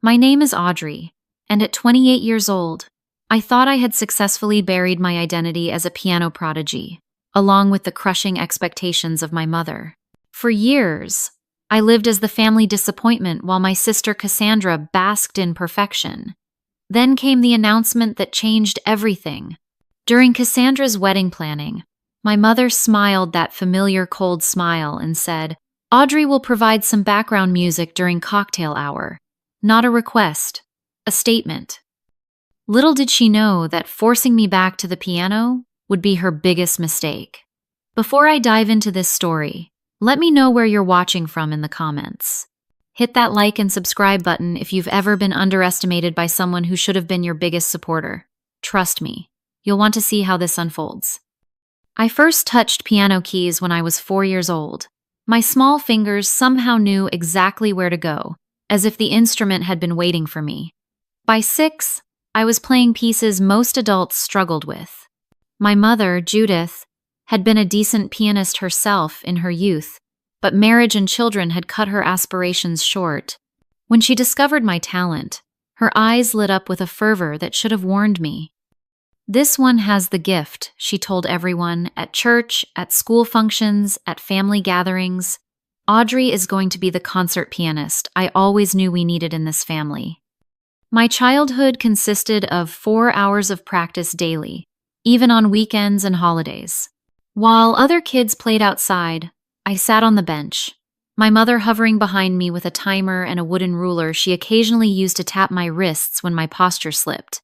My name is Audrey, and at 28 years old, I thought I had successfully buried my identity as a piano prodigy, along with the crushing expectations of my mother. For years, I lived as the family disappointment while my sister Cassandra basked in perfection. Then came the announcement that changed everything. During Cassandra's wedding planning, my mother smiled that familiar cold smile and said, "Audrey will provide some background music during cocktail hour." Not a request, a statement. Little did she know that forcing me back to the piano would be her biggest mistake. Before I dive into this story, let me know where you're watching from in the comments. Hit that like and subscribe button if you've ever been underestimated by someone who should have been your biggest supporter. Trust me, you'll want to see how this unfolds. I first touched piano keys when I was 4 years old. My small fingers somehow knew exactly where to go, as if the instrument had been waiting for me. By 6, I was playing pieces most adults struggled with. My mother, Judith, had been a decent pianist herself in her youth, but marriage and children had cut her aspirations short. When she discovered my talent, her eyes lit up with a fervor that should have warned me. "This one has the gift," she told everyone, at church, at school functions, at family gatherings. "Audrey is going to be the concert pianist I always knew we needed in this family." My childhood consisted of 4 hours of practice daily, even on weekends and holidays. While other kids played outside, I sat on the bench, my mother hovering behind me with a timer and a wooden ruler she occasionally used to tap my wrists when my posture slipped.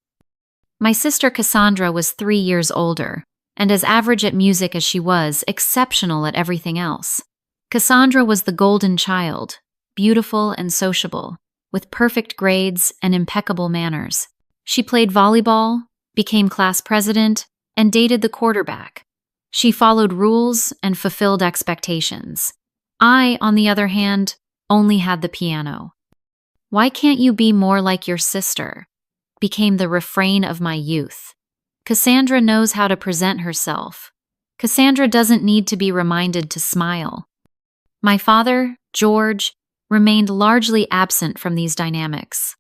My sister Cassandra was 3 years older, and as average at music as she was, exceptional at everything else. Cassandra was the golden child, beautiful and sociable, with perfect grades and impeccable manners. She played volleyball, became class president, and dated the quarterback. She followed rules and fulfilled expectations. I, on the other hand, only had the piano. "Why can't you be more like your sister?" became the refrain of my youth. Cassandra knows how to present herself. Cassandra doesn't need to be reminded to smile. My father, George, remained largely absent from these dynamics.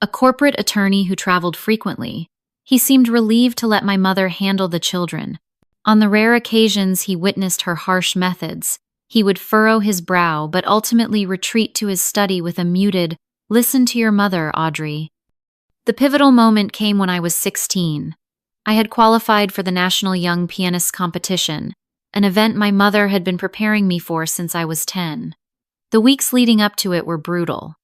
A corporate attorney who traveled frequently, he seemed relieved to let my mother handle the children. On the rare occasions he witnessed her harsh methods, he would furrow his brow but ultimately retreat to his study with a muted, "Listen to your mother, Audrey." The pivotal moment came when I was 16. I had qualified for the National Young Pianist Competition, an event my mother had been preparing me for since I was 10. The weeks leading up to it were brutal.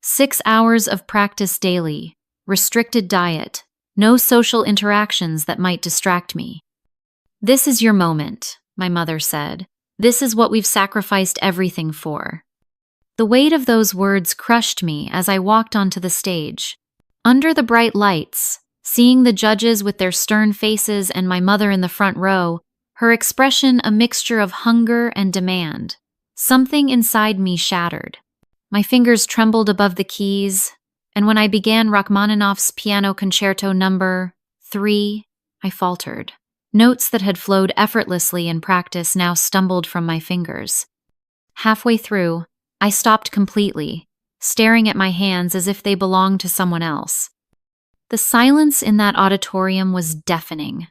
6 hours of practice daily, restricted diet, no social interactions that might distract me. "This is your moment," my mother said. "This is what we've sacrificed everything for." The weight of those words crushed me as I walked onto the stage. Under the bright lights, seeing the judges with their stern faces and my mother in the front row, her expression a mixture of hunger and demand, something inside me shattered. My fingers trembled above the keys, and when I began Rachmaninoff's Piano Concerto No. 3, I faltered. Notes that had flowed effortlessly in practice now stumbled from my fingers. Halfway through, I stopped completely, staring at my hands as if they belonged to someone else. The silence in that auditorium was deafening.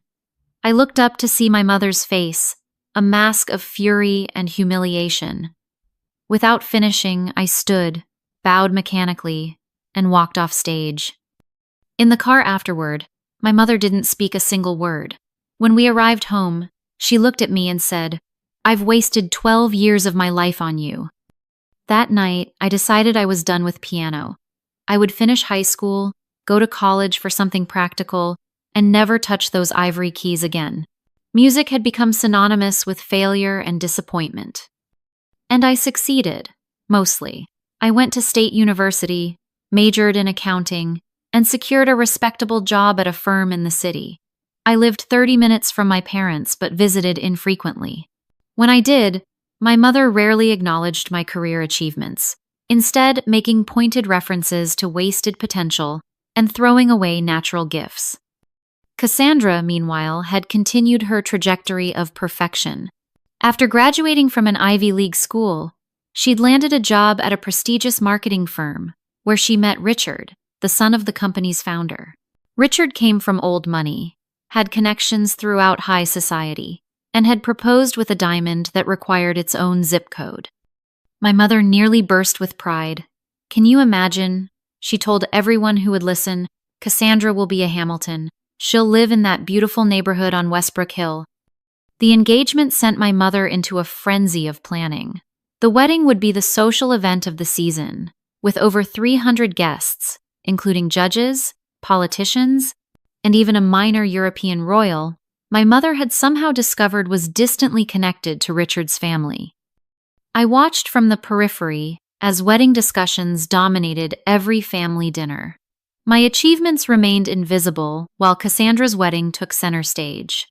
I looked up to see my mother's face, a mask of fury and humiliation. Without finishing, I stood, bowed mechanically, and walked off stage. In the car afterward, my mother didn't speak a single word. When we arrived home, she looked at me and said, "I've wasted 12 years of my life on you." That night, I decided I was done with piano. I would finish high school, go to college for something practical, and never touch those ivory keys again. Music had become synonymous with failure and disappointment. And I succeeded, mostly. I went to state university, majored in accounting, and secured a respectable job at a firm in the city. I lived 30 minutes from my parents but visited infrequently. When I did, my mother rarely acknowledged my career achievements, instead making pointed references to wasted potential and throwing away natural gifts. Cassandra, meanwhile, had continued her trajectory of perfection. After graduating from an Ivy League school, she'd landed a job at a prestigious marketing firm, where she met Richard, the son of the company's founder. Richard came from old money, had connections throughout high society, and had proposed with a diamond that required its own zip code. My mother nearly burst with pride. "Can you imagine?" She told everyone who would listen, "Cassandra will be a Hamilton. She'll live in that beautiful neighborhood on Westbrook Hill." The engagement sent my mother into a frenzy of planning. The wedding would be the social event of the season, with over 300 guests, including judges, politicians, and even a minor European royal my mother had somehow discovered was distantly connected to Richard's family. I watched from the periphery as wedding discussions dominated every family dinner. My achievements remained invisible while Cassandra's wedding took center stage.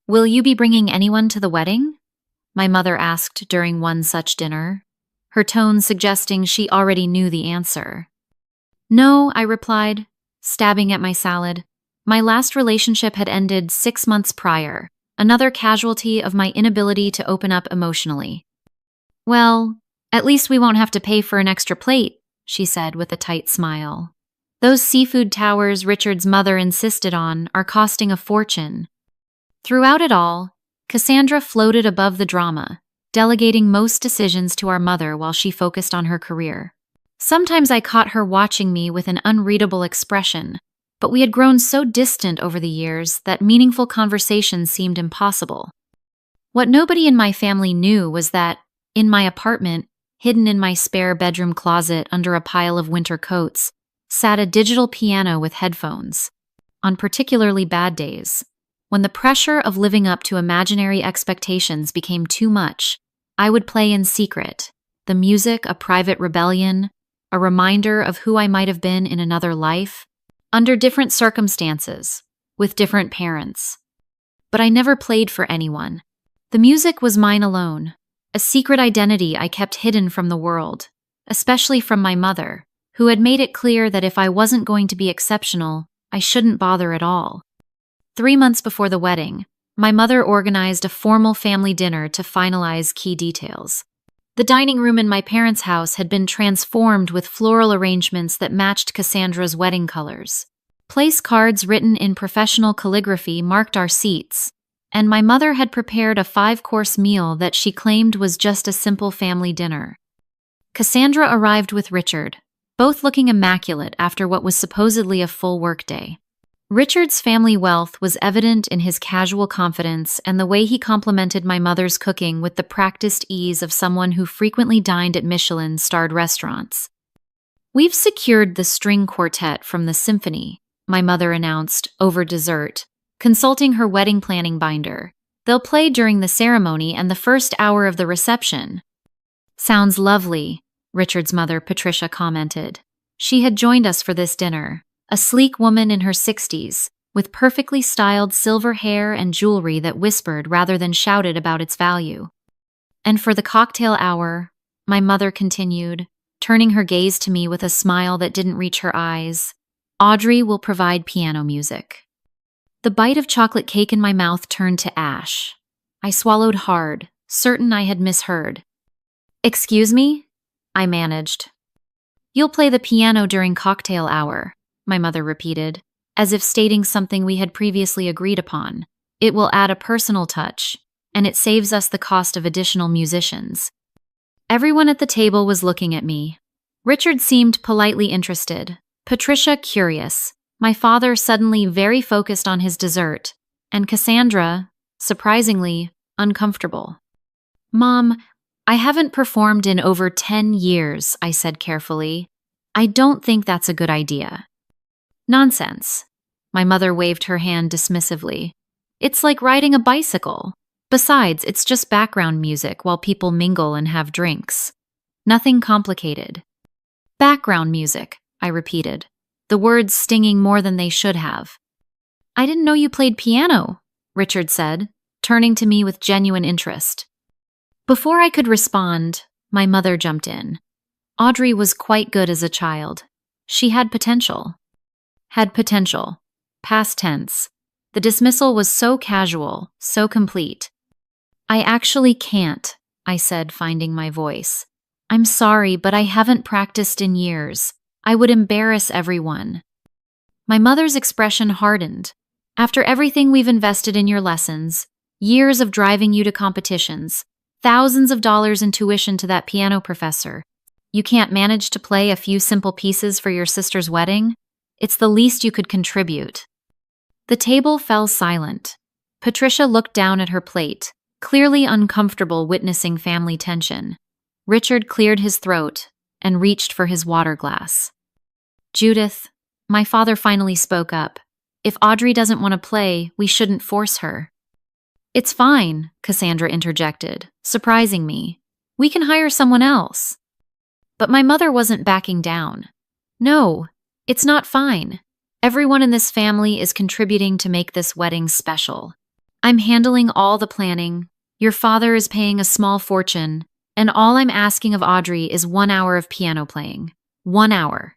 "Will you be bringing anyone to the wedding?" my mother asked during one such dinner, her tone suggesting she already knew the answer. "No," I replied, stabbing at my salad. My last relationship had ended 6 months prior, another casualty of my inability to open up emotionally. "Well, at least we won't have to pay for an extra plate," she said with a tight smile. "Those seafood towers Richard's mother insisted on are costing a fortune." Throughout it all, Cassandra floated above the drama, delegating most decisions to our mother while she focused on her career. Sometimes I caught her watching me with an unreadable expression, but we had grown so distant over the years that meaningful conversations seemed impossible. What nobody in my family knew was that, in my apartment, hidden in my spare bedroom closet under a pile of winter coats, sat a digital piano with headphones. On particularly bad days, when the pressure of living up to imaginary expectations became too much, I would play in secret, the music a private rebellion, a reminder of who I might have been in another life, under different circumstances, with different parents. But I never played for anyone. The music was mine alone, a secret identity I kept hidden from the world, especially from my mother, who had made it clear that if I wasn't going to be exceptional, I shouldn't bother at all. 3 months before the wedding, my mother organized a formal family dinner to finalize key details. The dining room in my parents' house had been transformed with floral arrangements that matched Cassandra's wedding colors. Place cards written in professional calligraphy marked our seats, and my mother had prepared a 5-course meal that she claimed was just a simple family dinner. Cassandra arrived with Richard, both looking immaculate after what was supposedly a full workday. Richard's family wealth was evident in his casual confidence and the way he complimented my mother's cooking with the practiced ease of someone who frequently dined at Michelin-starred restaurants. "We've secured the string quartet from the symphony," my mother announced over dessert, consulting her wedding planning binder. "They'll play during the ceremony and the first hour of the reception." "Sounds lovely," Richard's mother, Patricia, commented. She had joined us for this dinner. A sleek woman in her 60s, with perfectly styled silver hair and jewelry that whispered rather than shouted about its value. "And for the cocktail hour," my mother continued, turning her gaze to me with a smile that didn't reach her eyes, "Audrey will provide piano music." The bite of chocolate cake in my mouth turned to ash. I swallowed hard, certain I had misheard. "Excuse me?" I managed. "You'll play the piano during cocktail hour," my mother repeated, as if stating something we had previously agreed upon. "It will add a personal touch, and it saves us the cost of additional musicians." Everyone at the table was looking at me. Richard seemed politely interested, Patricia curious, my father suddenly very focused on his dessert, and Cassandra, surprisingly, uncomfortable. "Mom, I haven't performed in over 10 years, I said carefully. "I don't think that's a good idea." "Nonsense." My mother waved her hand dismissively. "It's like riding a bicycle. Besides, it's just background music while people mingle and have drinks. Nothing complicated." "Background music," I repeated, the words stinging more than they should have. "I didn't know you played piano," Richard said, turning to me with genuine interest. Before I could respond, my mother jumped in. Audrey was quite good as a child. She had potential. Had potential. Past tense. The dismissal was so casual, so complete. "I actually can't," I said, finding my voice. "I'm sorry, but I haven't practiced in years. I would embarrass everyone. My mother's expression hardened. After everything we've invested in your lessons, years of driving you to competitions, thousands of dollars in tuition to that piano professor, you can't manage to play a few simple pieces for your sister's wedding? It's the least you could contribute. The table fell silent. Patricia looked down at her plate, clearly uncomfortable witnessing family tension. Richard cleared his throat and reached for his water glass. Judith, my father finally spoke up. If Audrey doesn't want to play, we shouldn't force her. It's fine, Cassandra interjected, surprising me. We can hire someone else. But my mother wasn't backing down. No, it's not fine. Everyone in this family is contributing to make this wedding special. I'm handling all the planning. Your father is paying a small fortune, and all I'm asking of Audrey is 1 hour of piano playing. 1 hour.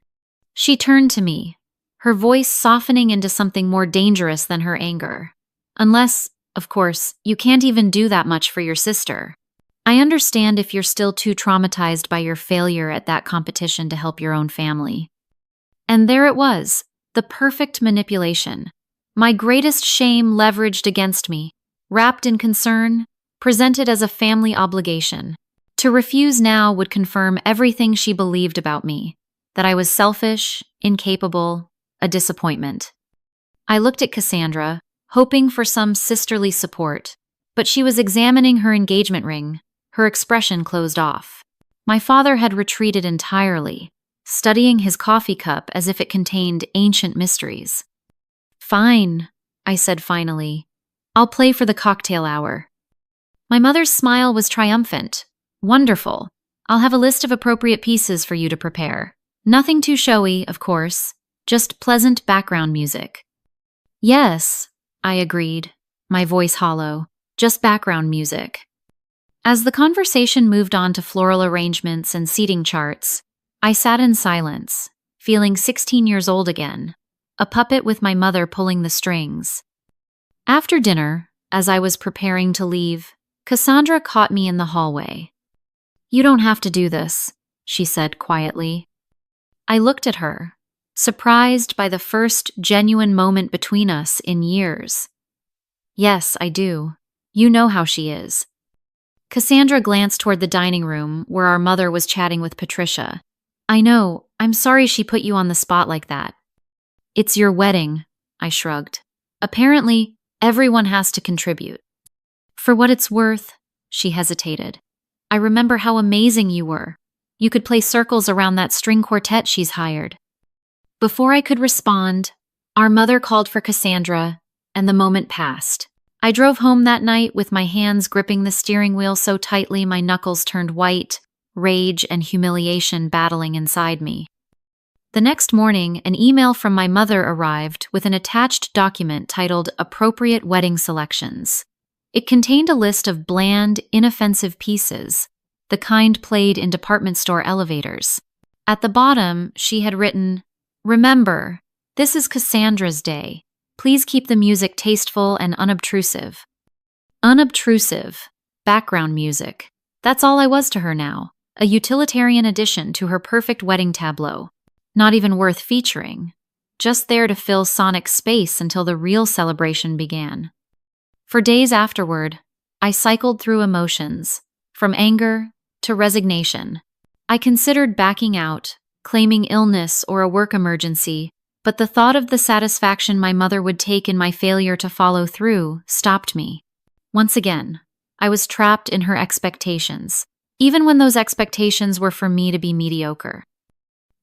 She turned to me, her voice softening into something more dangerous than her anger. Unless, of course, you can't even do that much for your sister. I understand if you're still too traumatized by your failure at that competition to help your own family. And there it was, the perfect manipulation. My greatest shame leveraged against me, wrapped in concern, presented as a family obligation. To refuse now would confirm everything she believed about me, that I was selfish, incapable, a disappointment. I looked at Cassandra, hoping for some sisterly support, but she was examining her engagement ring, her expression closed off. My father had retreated entirely, studying his coffee cup as if it contained ancient mysteries. Fine, I said finally. I'll play for the cocktail hour. My mother's smile was triumphant. Wonderful. I'll have a list of appropriate pieces for you to prepare. Nothing too showy, of course, just pleasant background music. Yes, I agreed, my voice hollow, just background music. As the conversation moved on to floral arrangements and seating charts, I sat in silence, feeling 16 years old again, a puppet with my mother pulling the strings. After dinner, as I was preparing to leave, Cassandra caught me in the hallway. You don't have to do this, she said quietly. I looked at her, surprised by the first genuine moment between us in years. Yes, I do. You know how she is. Cassandra glanced toward the dining room where our mother was chatting with Patricia. I know, I'm sorry she put you on the spot like that. It's your wedding, I shrugged. Apparently, everyone has to contribute. For what it's worth, she hesitated. I remember how amazing you were. You could play circles around that string quartet she's hired. Before I could respond, our mother called for Cassandra, and the moment passed. I drove home that night with my hands gripping the steering wheel so tightly my knuckles turned white, rage and humiliation battling inside me. The next morning, an email from my mother arrived with an attached document titled Appropriate Wedding Selections. It contained a list of bland, inoffensive pieces, the kind played in department store elevators. At the bottom, she had written, Remember, this is Cassandra's day. Please keep the music tasteful and unobtrusive. Unobtrusive. Background music. That's all I was to her now. A utilitarian addition to her perfect wedding tableau. Not even worth featuring. Just there to fill sonic space until the real celebration began. For days afterward, I cycled through emotions, from anger to resignation. I considered backing out, claiming illness or a work emergency, but the thought of the satisfaction my mother would take in my failure to follow through stopped me. Once again, I was trapped in her expectations, even when those expectations were for me to be mediocre.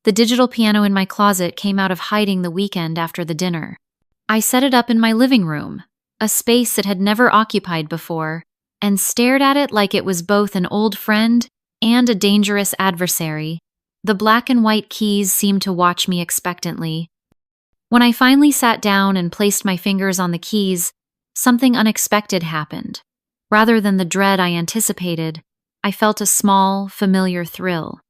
The digital piano in my closet came out of hiding the weekend after the dinner. I set it up in my living room, a space it had never occupied before, and stared at it like it was both an old friend and a dangerous adversary. The black and white keys seemed to watch me expectantly. When I finally sat down and placed my fingers on the keys, something unexpected happened. Rather than the dread I anticipated, I felt a small, familiar thrill.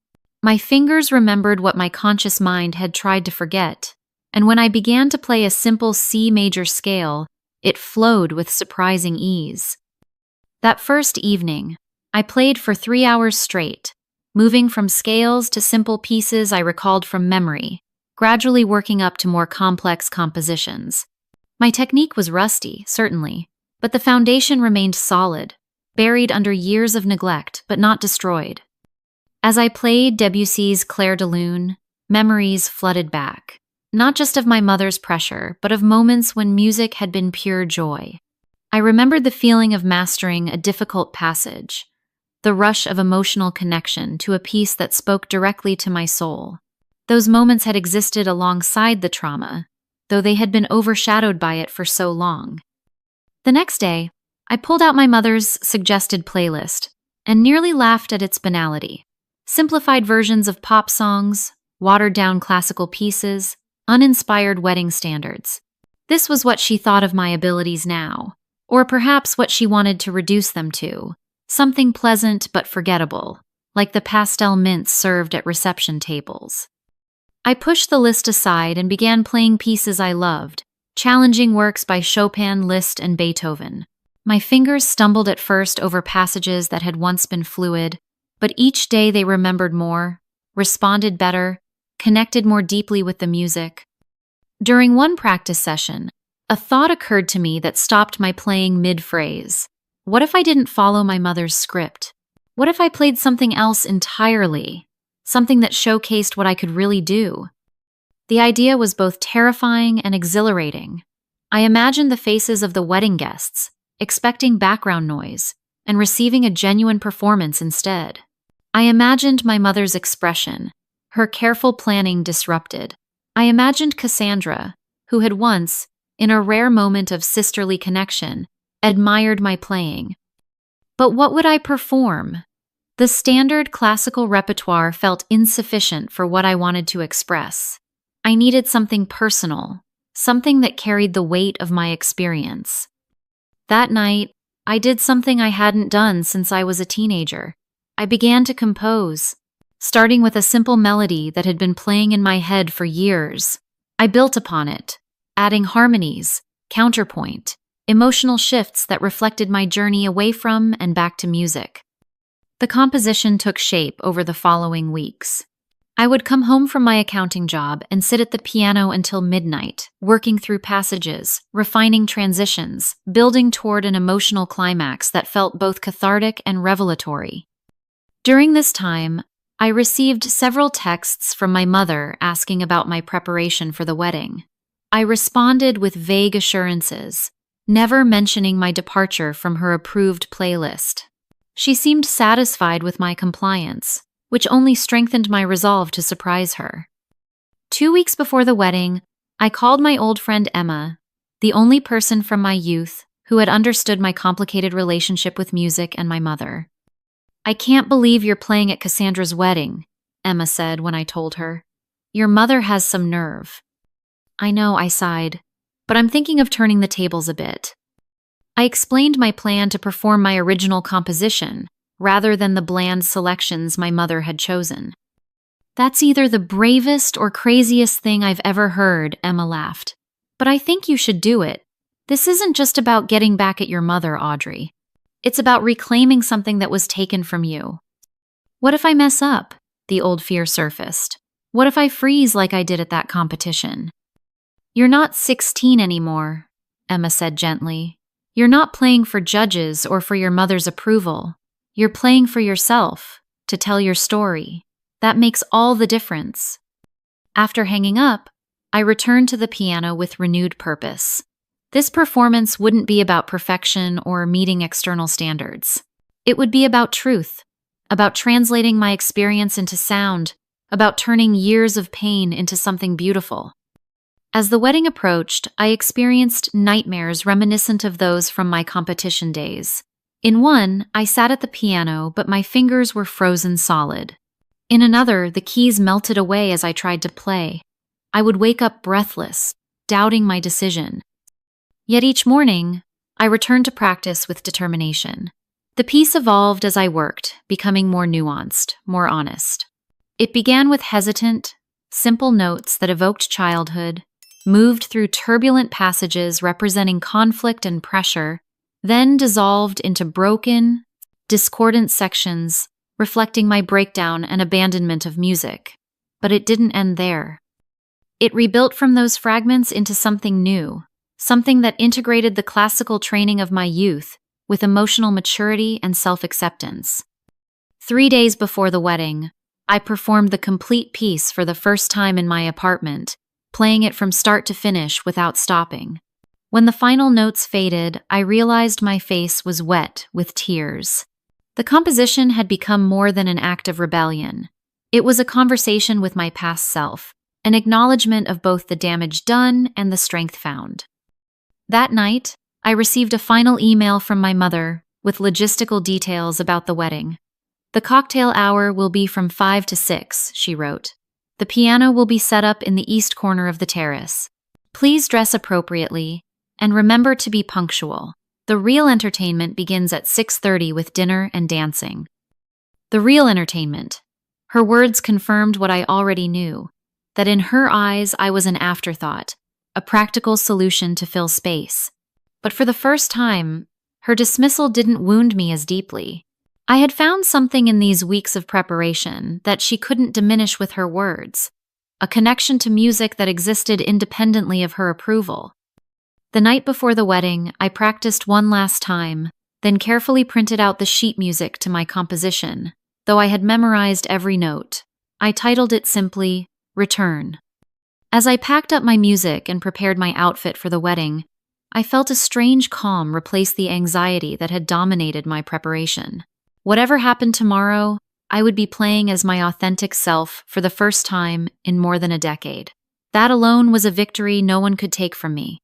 My fingers remembered what my conscious mind had tried to forget, and when I began to play a simple C major scale, it flowed with surprising ease. That first evening, I played for 3 hours straight, moving from scales to simple pieces I recalled from memory, gradually working up to more complex compositions. My technique was rusty, certainly, but the foundation remained solid, buried under years of neglect, but not destroyed. As I played Debussy's Clair de Lune, memories flooded back, not just of my mother's pressure, but of moments when music had been pure joy. I remembered the feeling of mastering a difficult passage, the rush of emotional connection to a piece that spoke directly to my soul. Those moments had existed alongside the trauma, though they had been overshadowed by it for so long. The next day, I pulled out my mother's suggested playlist and nearly laughed at its banality. Simplified versions of pop songs, watered-down classical pieces, uninspired wedding standards. This was what she thought of my abilities now, or perhaps what she wanted to reduce them to, something pleasant but forgettable, like the pastel mints served at reception tables. I pushed the list aside and began playing pieces I loved, challenging works by Chopin, Liszt, and Beethoven. My fingers stumbled at first over passages that had once been fluid, but each day they remembered more, responded better, connected more deeply with the music. During one practice session, a thought occurred to me that stopped my playing mid-phrase. What if I didn't follow my mother's script? What if I played something else entirely? Something that showcased what I could really do? The idea was both terrifying and exhilarating. I imagined the faces of the wedding guests, expecting background noise, and receiving a genuine performance instead. I imagined my mother's expression, her careful planning disrupted. I imagined Cassandra, who had once, in a rare moment of sisterly connection, admired my playing. But what would I perform? The standard classical repertoire felt insufficient for what I wanted to express. I needed something personal, something that carried the weight of my experience. That night, I did something I hadn't done since I was a teenager. I began to compose, starting with a simple melody that had been playing in my head for years. I built upon it, adding harmonies, counterpoint, emotional shifts that reflected my journey away from and back to music. The composition took shape over the following weeks. I would come home from my accounting job and sit at the piano until midnight, working through passages, refining transitions, building toward an emotional climax that felt both cathartic and revelatory. During this time, I received several texts from my mother asking about my preparation for the wedding. I responded with vague assurances, never mentioning my departure from her approved playlist. She seemed satisfied with my compliance, which only strengthened my resolve to surprise her. 2 weeks before the wedding, I called my old friend Emma, the only person from my youth who had understood my complicated relationship with music and my mother. "I can't believe you're playing at Cassandra's wedding," Emma said when I told her. "Your mother has some nerve." "I know," I sighed, "but I'm thinking of turning the tables a bit." I explained my plan to perform my original composition, rather than the bland selections my mother had chosen. "That's either the bravest or craziest thing I've ever heard," Emma laughed. "But I think you should do it. This isn't just about getting back at your mother, Audrey. It's about reclaiming something that was taken from you." "What if I mess up?" the old fear surfaced. "What if I freeze like I did at that competition?" "You're not 16 anymore," Emma said gently. "You're not playing for judges or for your mother's approval. You're playing for yourself, to tell your story. That makes all the difference." After hanging up, I returned to the piano with renewed purpose. This performance wouldn't be about perfection or meeting external standards. It would be about truth, about translating my experience into sound, about turning years of pain into something beautiful. As the wedding approached, I experienced nightmares reminiscent of those from my competition days. In one, I sat at the piano, but my fingers were frozen solid. In another, the keys melted away as I tried to play. I would wake up breathless, doubting my decision. Yet each morning, I returned to practice with determination. The piece evolved as I worked, becoming more nuanced, more honest. It began with hesitant, simple notes that evoked childhood, moved through turbulent passages representing conflict and pressure, then dissolved into broken, discordant sections reflecting my breakdown and abandonment of music. But it didn't end there. It rebuilt from those fragments into something new, something that integrated the classical training of my youth with emotional maturity and self-acceptance. 3 days before the wedding, I performed the complete piece for the first time in my apartment, playing it from start to finish without stopping. When the final notes faded, I realized my face was wet with tears. The composition had become more than an act of rebellion. It was a conversation with my past self, an acknowledgement of both the damage done and the strength found. That night, I received a final email from my mother with logistical details about the wedding. "The cocktail hour will be from 5 to 6, she wrote. "The piano will be set up in the east corner of the terrace. Please dress appropriately, and remember to be punctual. The real entertainment begins at 6:30 with dinner and dancing." The real entertainment. Her words confirmed what I already knew, that in her eyes I was an afterthought, a practical solution to fill space. But for the first time, her dismissal didn't wound me as deeply. I had found something in these weeks of preparation that she couldn't diminish with her words, a connection to music that existed independently of her approval. The night before the wedding, I practiced one last time, then carefully printed out the sheet music to my composition, though I had memorized every note. I titled it simply, "Return." As I packed up my music and prepared my outfit for the wedding, I felt a strange calm replace the anxiety that had dominated my preparation. Whatever happened tomorrow, I would be playing as my authentic self for the first time in more than a decade. That alone was a victory no one could take from me.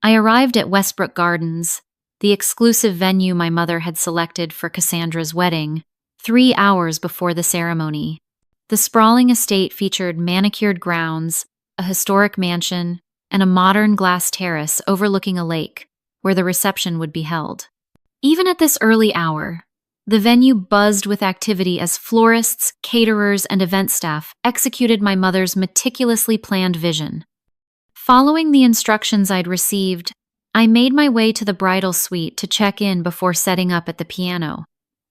I arrived at Westbrook Gardens, the exclusive venue my mother had selected for Cassandra's wedding, 3 hours before the ceremony. The sprawling estate featured manicured grounds, a historic mansion, and a modern glass terrace overlooking a lake, where the reception would be held. Even at this early hour, the venue buzzed with activity as florists, caterers, and event staff executed my mother's meticulously planned vision. Following the instructions I'd received, I made my way to the bridal suite to check in before setting up at the piano.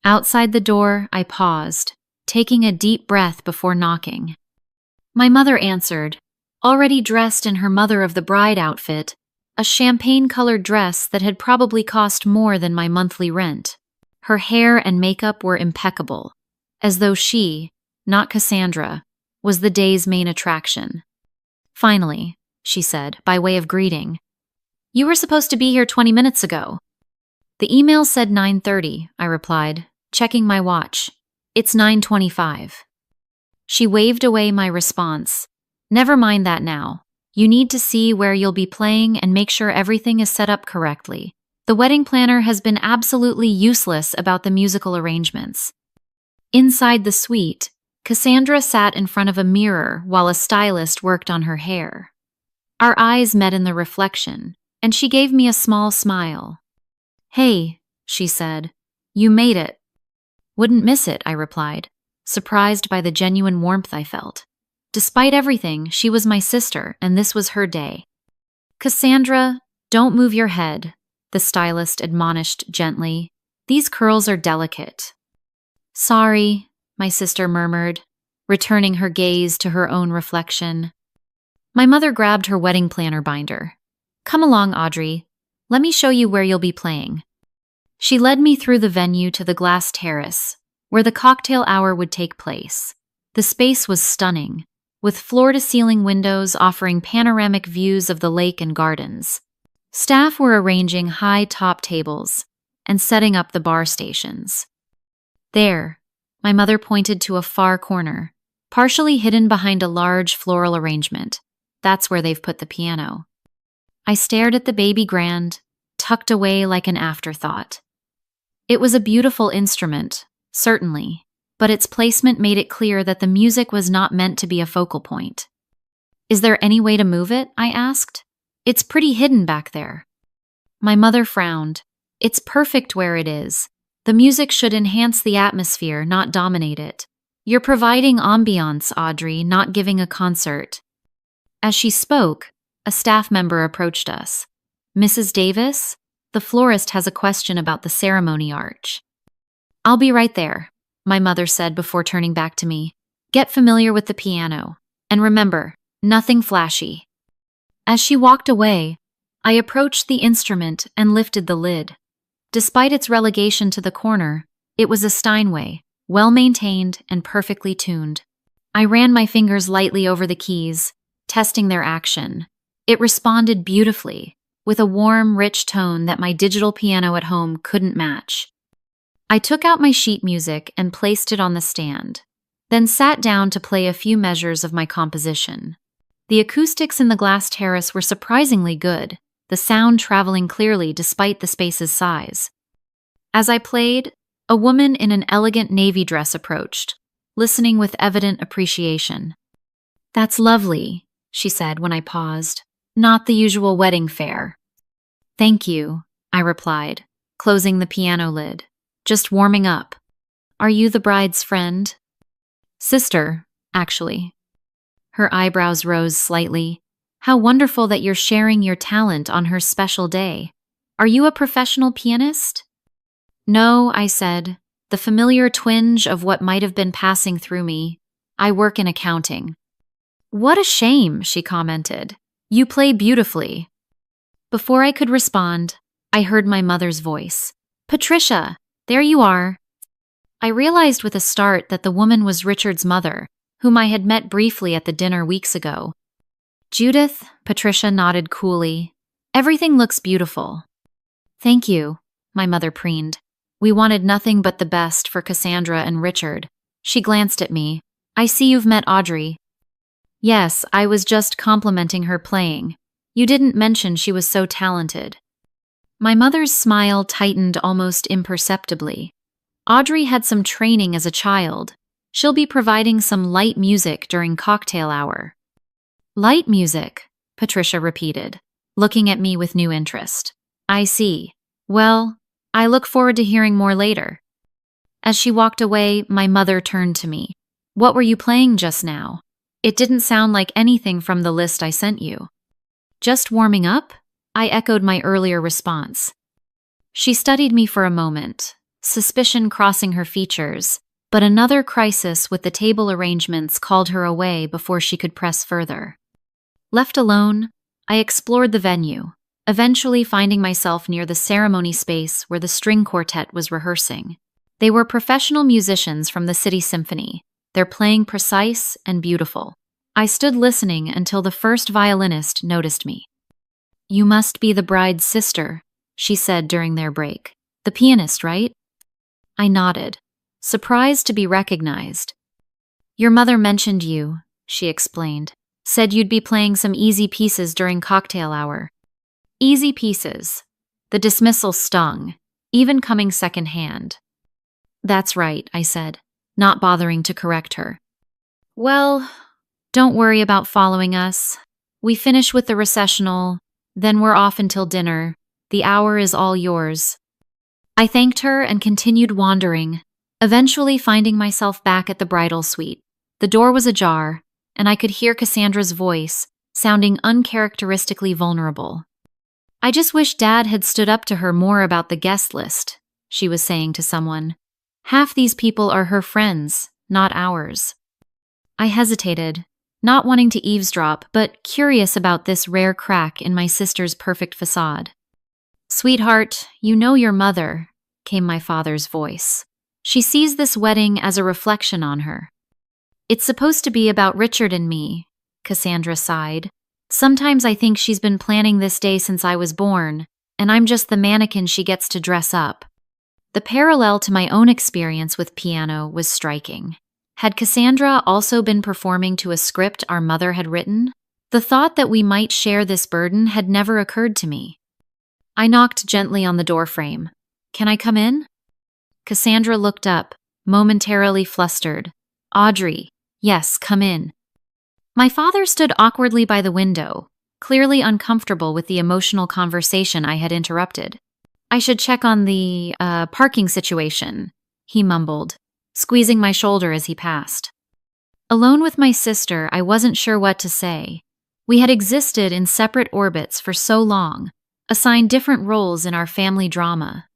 Outside the door, I paused, taking a deep breath before knocking. My mother answered, already dressed in her mother-of-the-bride outfit, a champagne-colored dress that had probably cost more than my monthly rent. Her hair and makeup were impeccable, as though she, not Cassandra, was the day's main attraction. "Finally," she said, by way of greeting. "You were supposed to be here 20 minutes ago." "The email said 9:30, I replied, checking my watch. "It's 9:25. She waved away my response. "Never mind that now. You need to see where you'll be playing and make sure everything is set up correctly. The wedding planner has been absolutely useless about the musical arrangements." Inside the suite, Cassandra sat in front of a mirror while a stylist worked on her hair. Our eyes met in the reflection, and she gave me a small smile. "Hey," she said, "you made it." "Wouldn't miss it," I replied, surprised by the genuine warmth I felt. Despite everything, she was my sister, and this was her day. "Cassandra, don't move your head," the stylist admonished gently. "These curls are delicate." "Sorry," my sister murmured, returning her gaze to her own reflection. My mother grabbed her wedding planner binder. "Come along, Audrey. Let me show you where you'll be playing." She led me through the venue to the glass terrace, where the cocktail hour would take place. The space was stunning, with floor-to-ceiling windows offering panoramic views of the lake and gardens. Staff were arranging high top tables and setting up the bar stations. "There," my mother pointed to a far corner, partially hidden behind a large floral arrangement. "That's where they've put the piano." I stared at the baby grand, tucked away like an afterthought. It was a beautiful instrument, certainly, but its placement made it clear that the music was not meant to be a focal point. "Is there any way to move it?" I asked. "It's pretty hidden back there." My mother frowned. "It's perfect where it is. The music should enhance the atmosphere, not dominate it. You're providing ambiance, Audrey, not giving a concert." As she spoke, a staff member approached us. "Mrs. Davis, the florist has a question about the ceremony arch." "I'll be right there." my mother said before turning back to me. Get familiar with the piano. And remember, nothing flashy. As she walked away, I approached the instrument and lifted the lid. Despite its relegation to the corner, it was a Steinway, well-maintained and perfectly tuned. I ran my fingers lightly over the keys, testing their action. It responded beautifully, with a warm, rich tone that my digital piano at home couldn't match. I took out my sheet music and placed it on the stand, then sat down to play a few measures of my composition. The acoustics in the glass terrace were surprisingly good, the sound traveling clearly despite the space's size. As I played, a woman in an elegant navy dress approached, listening with evident appreciation. "That's lovely," she said when I paused. "Not the usual wedding fare." "Thank you," I replied, closing the piano lid. "Just warming up." "Are you the bride's friend?" "Sister, actually." Her eyebrows rose slightly. "How wonderful that you're sharing your talent on her special day. Are you a professional pianist?" "No," I said, the familiar twinge of what might have been passing through me. "I work in accounting." "What a shame," she commented. "You play beautifully." Before I could respond, I heard my mother's voice. "Patricia, there you are." I realized with a start that the woman was Richard's mother, whom I had met briefly at the dinner weeks ago. "Judith," Patricia nodded coolly. "Everything looks beautiful." "Thank you," my mother preened. "We wanted nothing but the best for Cassandra and Richard." She glanced at me. "I see you've met Audrey." "Yes, I was just complimenting her playing. You didn't mention she was so talented." My mother's smile tightened almost imperceptibly. "Audrey had some training as a child. She'll be providing some light music during cocktail hour." "Light music," Patricia repeated, looking at me with new interest. "I see. Well, I look forward to hearing more later." As she walked away, my mother turned to me. "What were you playing just now? It didn't sound like anything from the list I sent you." "Just warming up?" I echoed my earlier response. She studied me for a moment, suspicion crossing her features, but another crisis with the table arrangements called her away before she could press further. Left alone, I explored the venue, eventually finding myself near the ceremony space where the string quartet was rehearsing. They were professional musicians from the City Symphony, their playing precise and beautiful. I stood listening until the first violinist noticed me. "You must be the bride's sister," she said during their break. "The pianist, right?" I nodded, surprised to be recognized. "Your mother mentioned you," she explained. "Said you'd be playing some easy pieces during cocktail hour." Easy pieces. The dismissal stung, even coming secondhand. "That's right," I said, not bothering to correct her. "Well, don't worry about following us. We finish with the recessional, then we're off until dinner. The hour is all yours." I thanked her and continued wandering, eventually finding myself back at the bridal suite. The door was ajar, and I could hear Cassandra's voice, sounding uncharacteristically vulnerable. "I just wish Dad had stood up to her more about the guest list," she was saying to someone. "Half these people are her friends, not ours." I hesitated, not wanting to eavesdrop, but curious about this rare crack in my sister's perfect facade. "Sweetheart, you know your mother," came my father's voice. "She sees this wedding as a reflection on her." "It's supposed to be about Richard and me," Cassandra sighed. "Sometimes I think she's been planning this day since I was born, and I'm just the mannequin she gets to dress up." The parallel to my own experience with piano was striking. Had Cassandra also been performing to a script our mother had written? The thought that we might share this burden had never occurred to me. I knocked gently on the doorframe. "Can I come in?" Cassandra looked up, momentarily flustered. "Audrey, yes, come in." My father stood awkwardly by the window, clearly uncomfortable with the emotional conversation I had interrupted. "I should check on the parking situation," he mumbled, squeezing my shoulder as he passed. Alone with my sister, I wasn't sure what to say. We had existed in separate orbits for so long, assigned different roles in our family drama.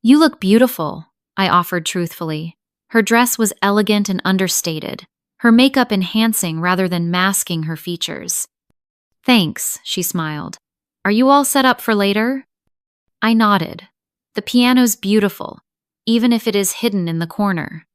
"You look beautiful," I offered truthfully. Her dress was elegant and understated, her makeup enhancing rather than masking her features. "Thanks," she smiled. "Are you all set up for later?" I nodded. "The piano's beautiful, even if it is hidden in the corner."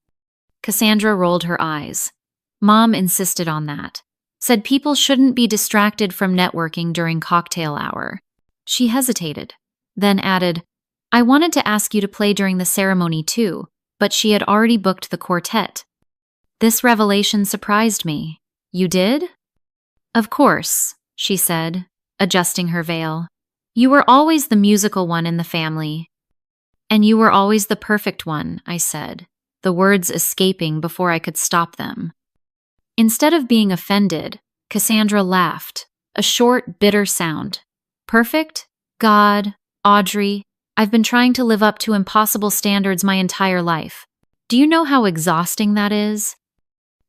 Cassandra rolled her eyes. "Mom insisted on that. Said people shouldn't be distracted from networking during cocktail hour." She hesitated, then added, "I wanted to ask you to play during the ceremony too, but she had already booked the quartet." This revelation surprised me. "You did?" "Of course," she said, adjusting her veil. "You were always the musical one in the family." "And you were always the perfect one," I said, the words escaping before I could stop them. Instead of being offended, Cassandra laughed, a short, bitter sound. "Perfect? God, Audrey, I've been trying to live up to impossible standards my entire life. Do you know how exhausting that is?"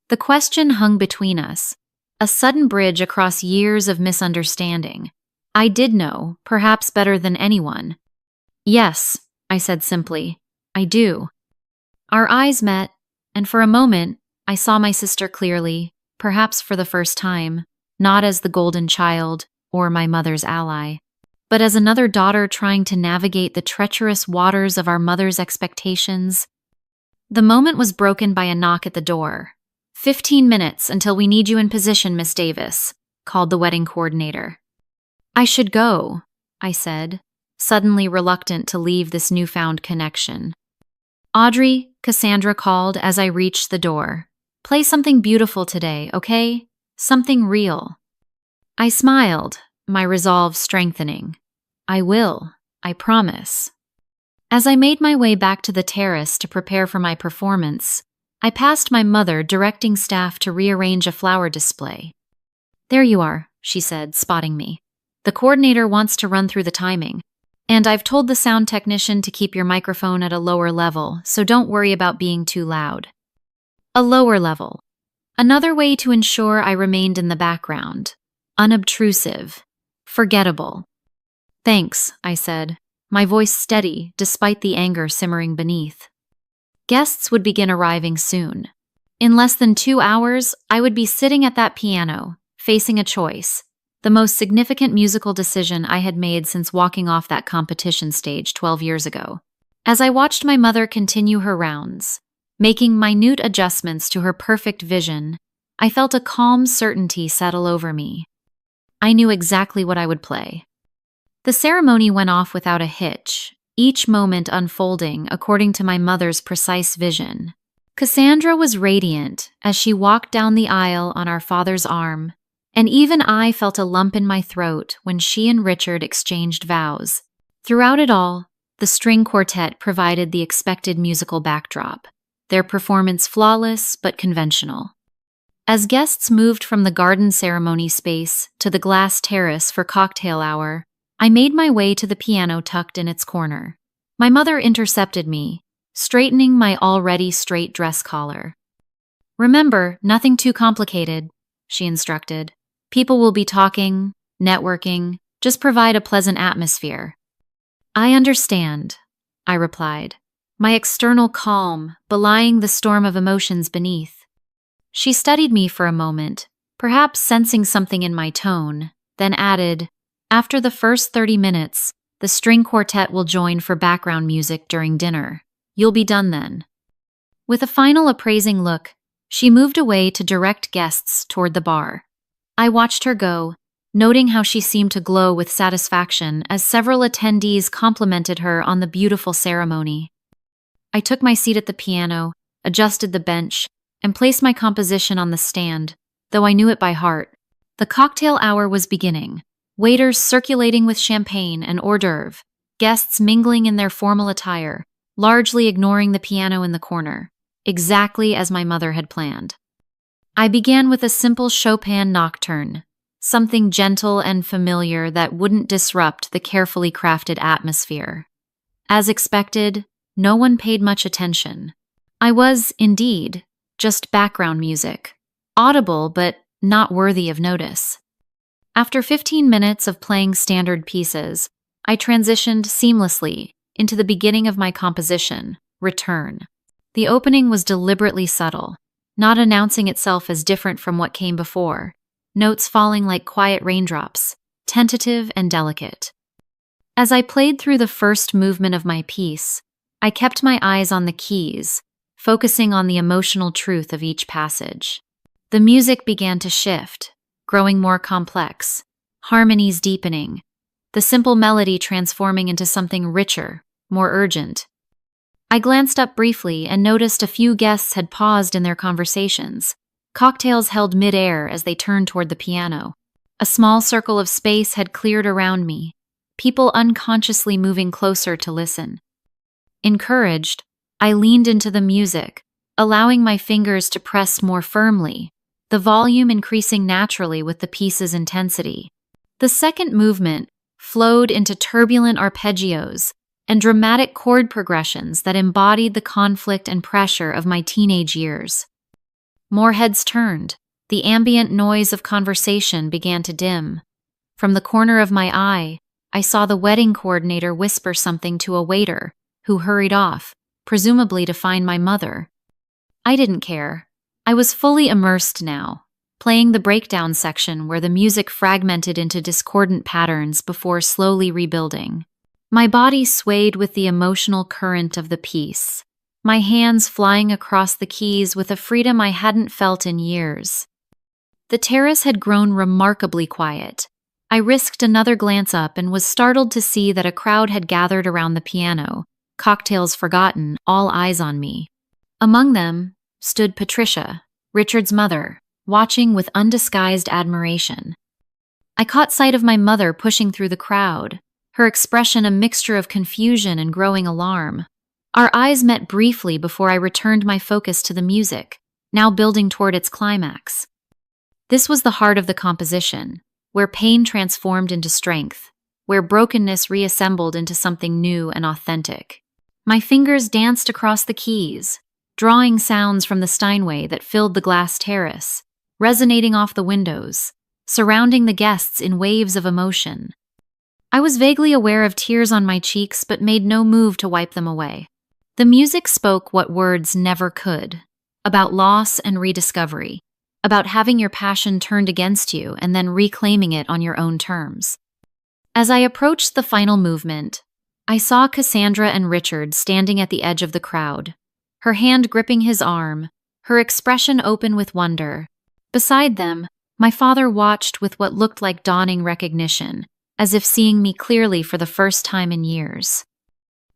The question hung between us, a sudden bridge across years of misunderstanding. I did know, perhaps better than anyone. "Yes," I said simply, "I do." Our eyes met, and for a moment, I saw my sister clearly, perhaps for the first time, not as the golden child or my mother's ally, but as another daughter trying to navigate the treacherous waters of our mother's expectations. The moment was broken by a knock at the door. "15 minutes until we need you in position, Miss Davis," called the wedding coordinator. "I should go," I said, suddenly reluctant to leave this newfound connection. "Audrey," Cassandra called as I reached the door. "Play something beautiful today, okay? Something real." I smiled, my resolve strengthening. "I will, I promise." As I made my way back to the terrace to prepare for my performance, I passed my mother directing staff to rearrange a flower display. "There you are," she said, spotting me. "The coordinator wants to run through the timing. And I've told the sound technician to keep your microphone at a lower level, so don't worry about being too loud." A lower level. Another way to ensure I remained in the background. Unobtrusive. Forgettable. "Thanks," I said, my voice steady despite the anger simmering beneath. Guests would begin arriving soon. In less than 2 hours, I would be sitting at that piano, facing a choice. The most significant musical decision I had made since walking off that competition stage 12 years ago. As I watched my mother continue her rounds, making minute adjustments to her perfect vision, I felt a calm certainty settle over me. I knew exactly what I would play. The ceremony went off without a hitch, each moment unfolding according to my mother's precise vision. Cassandra was radiant as she walked down the aisle on our father's arm, and even I felt a lump in my throat when she and Richard exchanged vows. Throughout it all, the string quartet provided the expected musical backdrop, their performance flawless but conventional. As guests moved from the garden ceremony space to the glass terrace for cocktail hour, I made my way to the piano tucked in its corner. My mother intercepted me, straightening my already straight dress collar. "Remember, nothing too complicated," she instructed. "People will be talking, networking, just provide a pleasant atmosphere." "I understand," I replied, my external calm belying the storm of emotions beneath. She studied me for a moment, perhaps sensing something in my tone, then added, "After the first 30 minutes, the string quartet will join for background music during dinner. You'll be done then." With a final appraising look, she moved away to direct guests toward the bar. I watched her go, noting how she seemed to glow with satisfaction as several attendees complimented her on the beautiful ceremony. I took my seat at the piano, adjusted the bench, and placed my composition on the stand, though I knew it by heart. The cocktail hour was beginning, waiters circulating with champagne and hors d'oeuvre, guests mingling in their formal attire, largely ignoring the piano in the corner, exactly as my mother had planned. I began with a simple Chopin nocturne, something gentle and familiar that wouldn't disrupt the carefully crafted atmosphere. As expected, no one paid much attention. I was, indeed, just background music, audible but not worthy of notice. After 15 minutes of playing standard pieces, I transitioned seamlessly into the beginning of my composition, Return. The opening was deliberately subtle, not announcing itself as different from what came before, notes falling like quiet raindrops, tentative and delicate. As I played through the first movement of my piece, I kept my eyes on the keys, focusing on the emotional truth of each passage. The music began to shift, growing more complex, harmonies deepening, the simple melody transforming into something richer, more urgent. I glanced up briefly and noticed a few guests had paused in their conversations, cocktails held mid-air as they turned toward the piano. A small circle of space had cleared around me, people unconsciously moving closer to listen. Encouraged, I leaned into the music, allowing my fingers to press more firmly, the volume increasing naturally with the piece's intensity. The second movement flowed into turbulent arpeggios and dramatic chord progressions that embodied the conflict and pressure of my teenage years. More heads turned. The ambient noise of conversation began to dim. From the corner of my eye, I saw the wedding coordinator whisper something to a waiter, who hurried off, presumably to find my mother. I didn't care. I was fully immersed now, playing the breakdown section where the music fragmented into discordant patterns before slowly rebuilding. My body swayed with the emotional current of the piece, my hands flying across the keys with a freedom I hadn't felt in years. The terrace had grown remarkably quiet. I risked another glance up and was startled to see that a crowd had gathered around the piano, cocktails forgotten, all eyes on me. Among them stood Patricia, Richard's mother, watching with undisguised admiration. I caught sight of my mother pushing through the crowd, her expression a mixture of confusion and growing alarm. Our eyes met briefly before I returned my focus to the music, now building toward its climax. This was the heart of the composition, where pain transformed into strength, where brokenness reassembled into something new and authentic. My fingers danced across the keys, drawing sounds from the Steinway that filled the glass terrace, resonating off the windows, surrounding the guests in waves of emotion. I was vaguely aware of tears on my cheeks but made no move to wipe them away. The music spoke what words never could, about loss and rediscovery, about having your passion turned against you and then reclaiming it on your own terms. As I approached the final movement, I saw Cassandra and Richard standing at the edge of the crowd, her hand gripping his arm, her expression open with wonder. Beside them, my father watched with what looked like dawning recognition, as if seeing me clearly for the first time in years.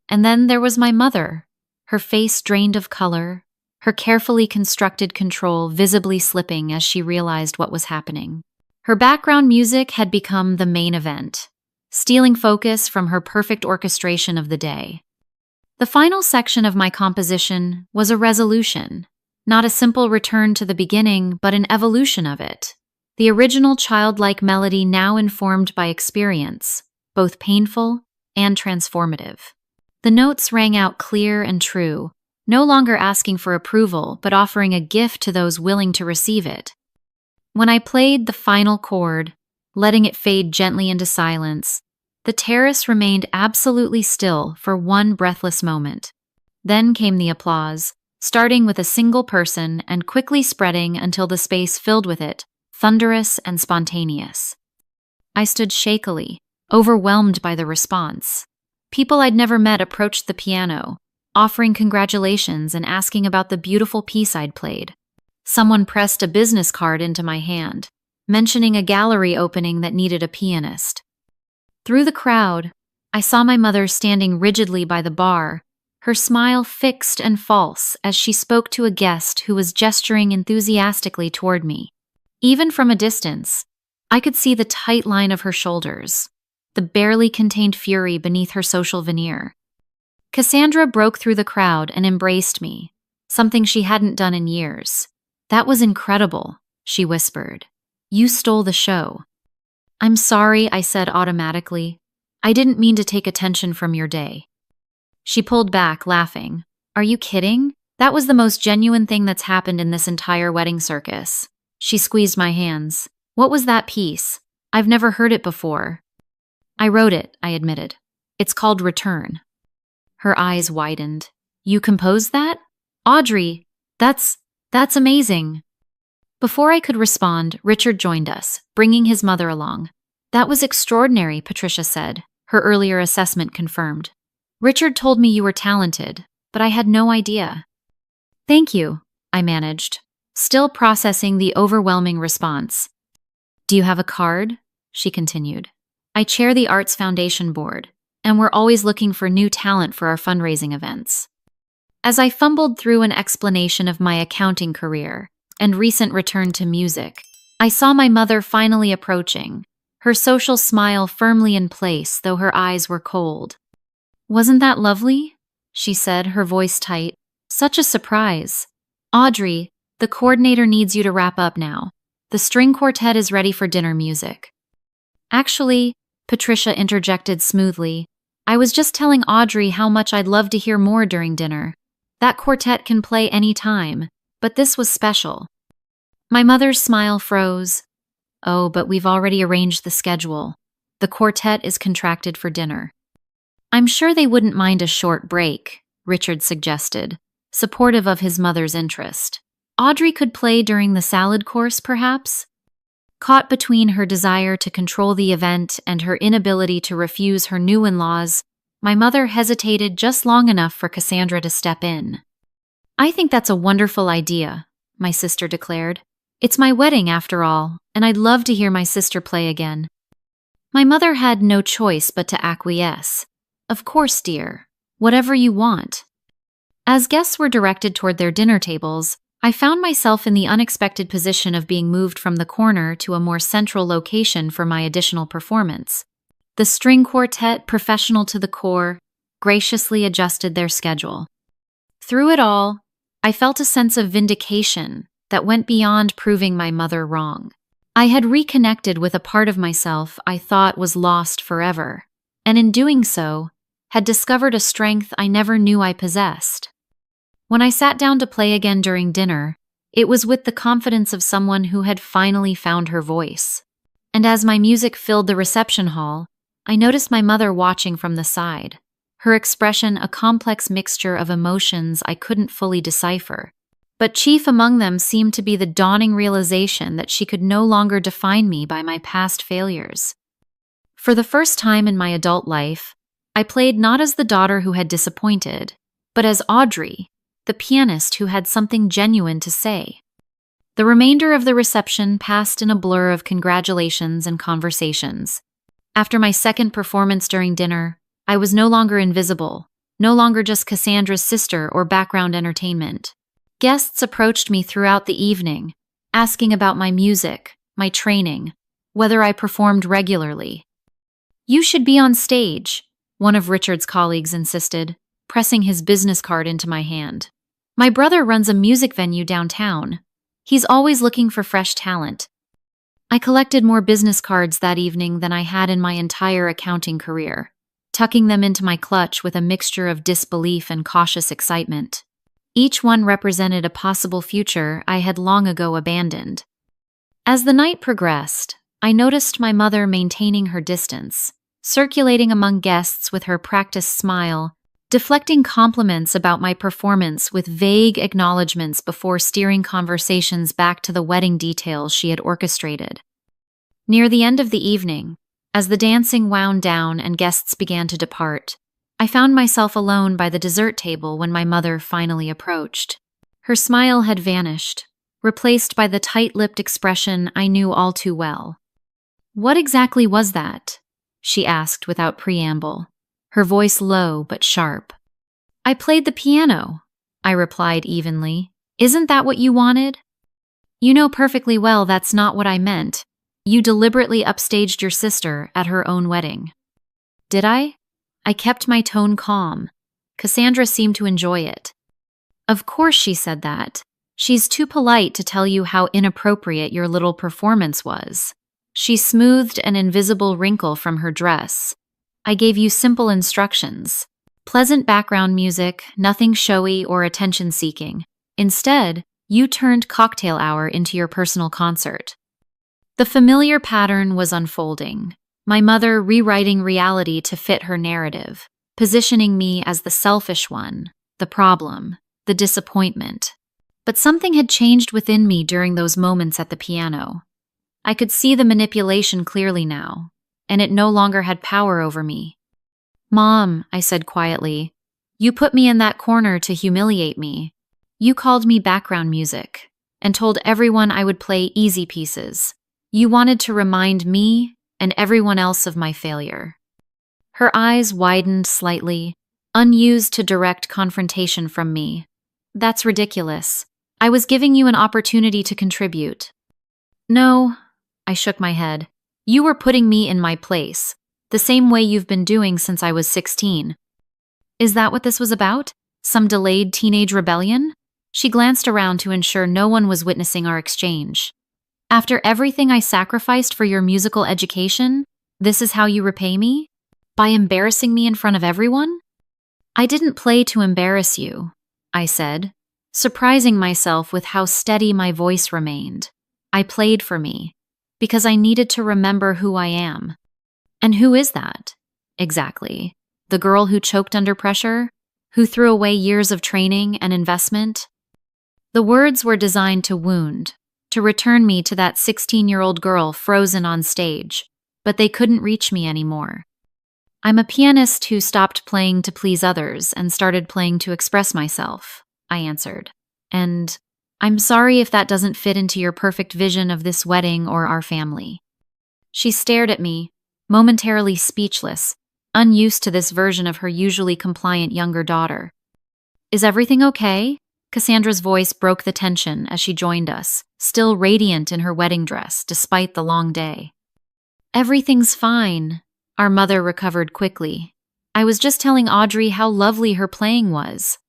And then there was my mother, her face drained of color, her carefully constructed control visibly slipping as she realized what was happening. Her background music had become the main event, stealing focus from her perfect orchestration of the day. The final section of my composition was a resolution, not a simple return to the beginning, but an evolution of it. The original childlike melody now informed by experience, both painful and transformative. The notes rang out clear and true, no longer asking for approval, but offering a gift to those willing to receive it. When I played the final chord, letting it fade gently into silence, the terrace remained absolutely still for one breathless moment. Then came the applause, starting with a single person and quickly spreading until the space filled with it, thunderous and spontaneous. I stood shakily, overwhelmed by the response. People I'd never met approached the piano, offering congratulations and asking about the beautiful piece I'd played. Someone pressed a business card into my hand, mentioning a gallery opening that needed a pianist. Through the crowd, I saw my mother standing rigidly by the bar, her smile fixed and false as she spoke to a guest who was gesturing enthusiastically toward me. Even from a distance, I could see the tight line of her shoulders, the barely contained fury beneath her social veneer. Cassandra broke through the crowd and embraced me, something she hadn't done in years. "That was incredible," she whispered. "You stole the show." "I'm sorry," I said automatically. "I didn't mean to take attention from your day." She pulled back, laughing. "Are you kidding? That was the most genuine thing that's happened in this entire wedding circus." She squeezed my hands. "What was that piece? I've never heard it before." "I wrote it," I admitted. "It's called Return." Her eyes widened. "You composed that?" Audrey, that's amazing. Before I could respond, Richard joined us, bringing his mother along. That was extraordinary, Patricia said, her earlier assessment confirmed. Richard told me you were talented, but I had no idea. Thank you, I managed, still processing the overwhelming response. Do you have a card? She continued. I chair the Arts Foundation board, and we're always looking for new talent for our fundraising events. As I fumbled through an explanation of my accounting career and recent return to music, I saw my mother finally approaching, her social smile firmly in place, though her eyes were cold. Wasn't that lovely? She said, her voice tight. Such a surprise. Audrey, the coordinator needs you to wrap up now. The string quartet is ready for dinner music. Actually, Patricia interjected smoothly, I was just telling Audrey how much I'd love to hear more during dinner. That quartet can play any time, but this was special. My mother's smile froze. Oh, but we've already arranged the schedule. The quartet is contracted for dinner. I'm sure they wouldn't mind a short break, Richard suggested, supportive of his mother's interest. Audrey could play during the salad course, perhaps? Caught between her desire to control the event and her inability to refuse her new in-laws, my mother hesitated just long enough for Cassandra to step in. I think that's a wonderful idea, my sister declared. It's my wedding, after all, and I'd love to hear my sister play again. My mother had no choice but to acquiesce. Of course, dear. Whatever you want. As guests were directed toward their dinner tables, I found myself in the unexpected position of being moved from the corner to a more central location for my additional performance. The string quartet, professional to the core, graciously adjusted their schedule. Through it all, I felt a sense of vindication that went beyond proving my mother wrong. I had reconnected with a part of myself I thought was lost forever, and in doing so, had discovered a strength I never knew I possessed. When I sat down to play again during dinner, it was with the confidence of someone who had finally found her voice. And as my music filled the reception hall, I noticed my mother watching from the side, her expression a complex mixture of emotions I couldn't fully decipher. But chief among them seemed to be the dawning realization that she could no longer define me by my past failures. For the first time in my adult life, I played not as the daughter who had disappointed, but as Audrey, the pianist who had something genuine to say. The remainder of the reception passed in a blur of congratulations and conversations. After my second performance during dinner, I was no longer invisible, no longer just Cassandra's sister or background entertainment. Guests approached me throughout the evening, asking about my music, my training, whether I performed regularly. You should be on stage, one of Richard's colleagues insisted, pressing his business card into my hand. My brother runs a music venue downtown. He's always looking for fresh talent. I collected more business cards that evening than I had in my entire accounting career, tucking them into my clutch with a mixture of disbelief and cautious excitement. Each one represented a possible future I had long ago abandoned. As the night progressed, I noticed my mother maintaining her distance, circulating among guests with her practiced smile, deflecting compliments about my performance with vague acknowledgments before steering conversations back to the wedding details she had orchestrated. Near the end of the evening, as the dancing wound down and guests began to depart, I found myself alone by the dessert table when my mother finally approached. Her smile had vanished, replaced by the tight-lipped expression I knew all too well. "What exactly was that?" she asked without preamble, her voice low but sharp. "I played the piano," I replied evenly. "Isn't that what you wanted?" "You know perfectly well that's not what I meant. You deliberately upstaged your sister at her own wedding." "Did I?" I kept my tone calm. Cassandra seemed to enjoy it. "Of course she said that. She's too polite to tell you how inappropriate your little performance was." She smoothed an invisible wrinkle from her dress. "I gave you simple instructions. Pleasant background music, nothing showy or attention-seeking. Instead, you turned cocktail hour into your personal concert." The familiar pattern was unfolding, my mother rewriting reality to fit her narrative, positioning me as the selfish one, the problem, the disappointment. But something had changed within me during those moments at the piano. I could see the manipulation clearly now, and it no longer had power over me. "Mom," I said quietly, "you put me in that corner to humiliate me. You called me background music and told everyone I would play easy pieces. You wanted to remind me and everyone else of my failure." Her eyes widened slightly, unused to direct confrontation from me. "That's ridiculous. I was giving you an opportunity to contribute." "No," I shook my head. "You were putting me in my place, the same way you've been doing since I was 16. Is that what this was about? Some delayed teenage rebellion?" She glanced around to ensure no one was witnessing our exchange. "After everything I sacrificed for your musical education, this is how you repay me? By embarrassing me in front of everyone?" "I didn't play to embarrass you," I said, surprising myself with how steady my voice remained. "I played for me, because I needed to remember who I am." "And who is that? Exactly. The girl who choked under pressure? Who threw away years of training and investment?" The words were designed to wound, to return me to that 16-year-old girl frozen on stage, but they couldn't reach me anymore. "I'm a pianist who stopped playing to please others and started playing to express myself," I answered. "And I'm sorry if that doesn't fit into your perfect vision of this wedding or our family." She stared at me, momentarily speechless, unused to this version of her usually compliant younger daughter. "Is everything okay?" Cassandra's voice broke the tension as she joined us, still radiant in her wedding dress despite the long day. "Everything's fine," our mother recovered quickly. "I was just telling Audrey how lovely her playing was."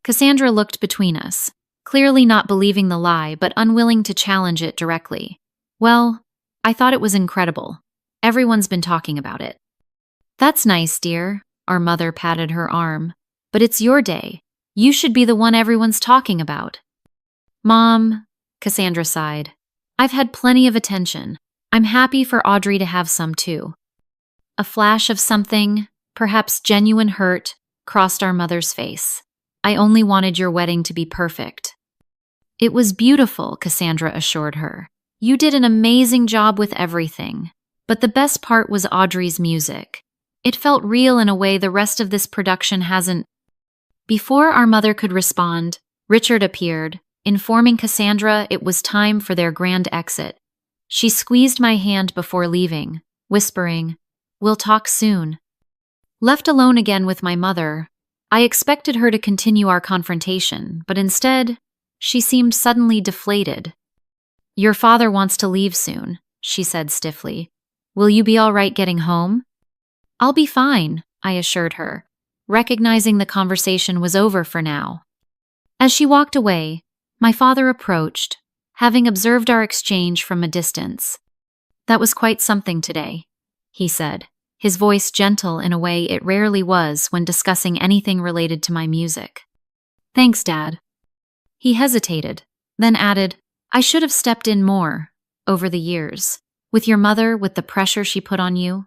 Cassandra looked between us, clearly not believing the lie but unwilling to challenge it directly. "Well, I thought it was incredible. Everyone's been talking about it." "That's nice, dear," our mother patted her arm. "But it's your day. You should be the one everyone's talking about." "Mom," Cassandra sighed, "I've had plenty of attention. I'm happy for Audrey to have some too." A flash of something, perhaps genuine hurt, crossed our mother's face. "I only wanted your wedding to be perfect." "It was beautiful," Cassandra assured her. "You did an amazing job with everything. But the best part was Audrey's music. It felt real in a way the rest of this production hasn't." Before our mother could respond, Richard appeared, informing Cassandra it was time for their grand exit. She squeezed my hand before leaving, whispering, "We'll talk soon." Left alone again with my mother, I expected her to continue our confrontation, but instead, she seemed suddenly deflated. "Your father wants to leave soon," she said stiffly. "Will you be all right getting home?" "I'll be fine," I assured her, recognizing the conversation was over for now. As she walked away, my father approached, having observed our exchange from a distance. "That was quite something today," he said, his voice gentle in a way it rarely was when discussing anything related to my music. "Thanks, Dad." He hesitated, then added, "I should have stepped in more, over the years, with your mother, with the pressure she put on you."